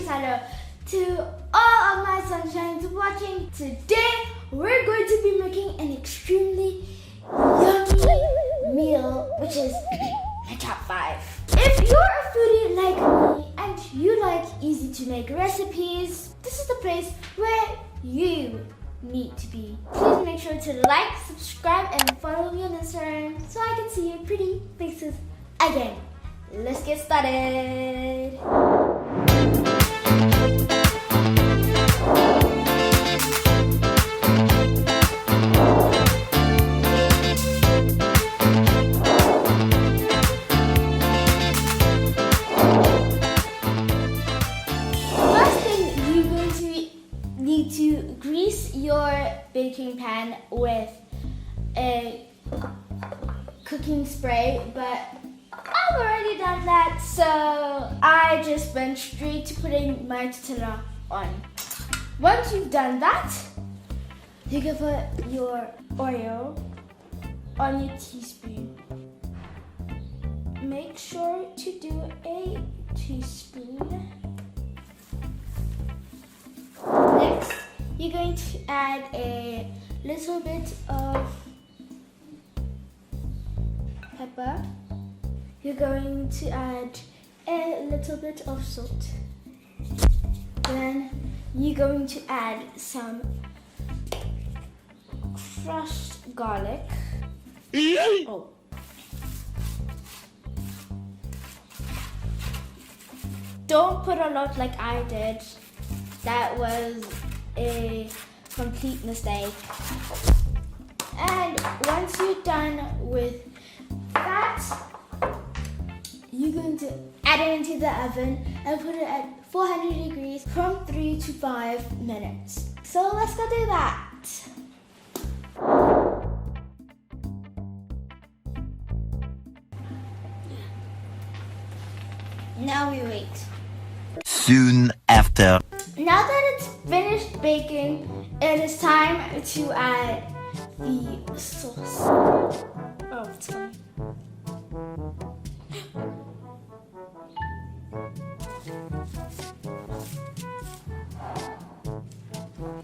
hello to all of my sunshines watching. Today we're going to be making an extremely yummy meal, which is my top 5. If you're a foodie like me and you like easy to make recipes, this is the place where you need to be. Please make sure to like, subscribe, and follow me on Instagram so I can see your pretty faces again. Let's get started. Need to grease your baking pan with a cooking spray, but I've already done that, so I just went straight to putting my tortilla on. Once you've done that, you can put your oil on your teaspoon. Make sure to do a teaspoon. Next, you're going to add a little bit of pepper. You're going to add a little bit of salt. Then you're going to add some crushed garlic. Oh. Don't put a lot like I did. That was a complete mistake. And once you're done with that, you're going to add it into the oven and put it at 400 degrees from 3 to 5 minutes. So let's go do that. Now we wait. Soon after. Now that it's finished baking, it is time to add the sauce. Oh, it's funny.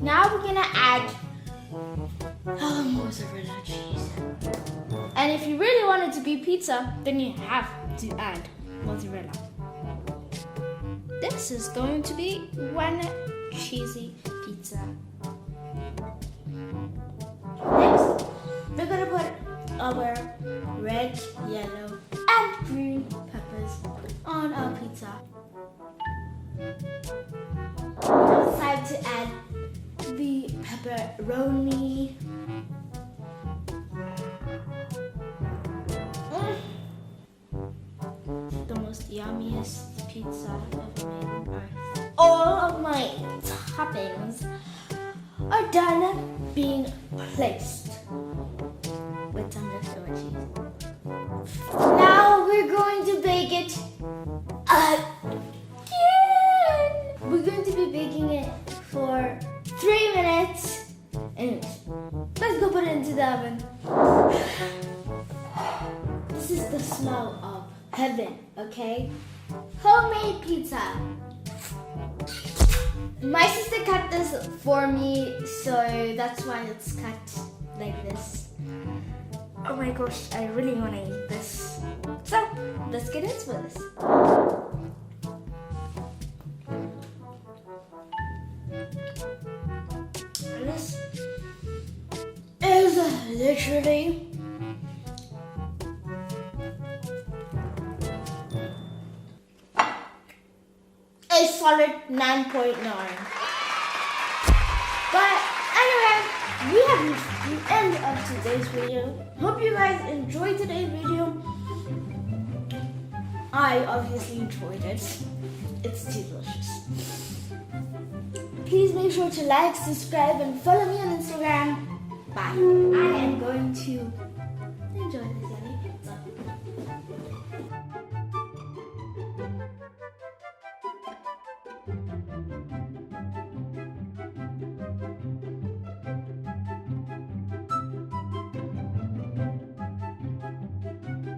Now we're gonna add mozzarella cheese. And if you really want it to be pizza, then you have to add mozzarella. This is going to be one cheesy pizza. Next, we're going to put our red, yellow, and green peppers on our pizza. Now it's time to add the pepperoni. The most yummiest pizza I've ever made on earth. All of my toppings are done being placed with some leftover cheese. Now we're going to bake it again. We're going to be baking it for 3 minutes. And let's go put it into the oven. This is the smell of heaven, okay? Homemade pizza. My sister cut this for me, so that's why it's cut like this. Oh my gosh, I really want to eat this. So, let's get into this. This is literally a solid 9.9. But anyway, we have reached the end of today's video. Hope you guys enjoyed today's video. I obviously enjoyed it. It's delicious. Please make sure to like, subscribe, and follow me on Instagram. Bye. I am going to enjoy this yummy pizza.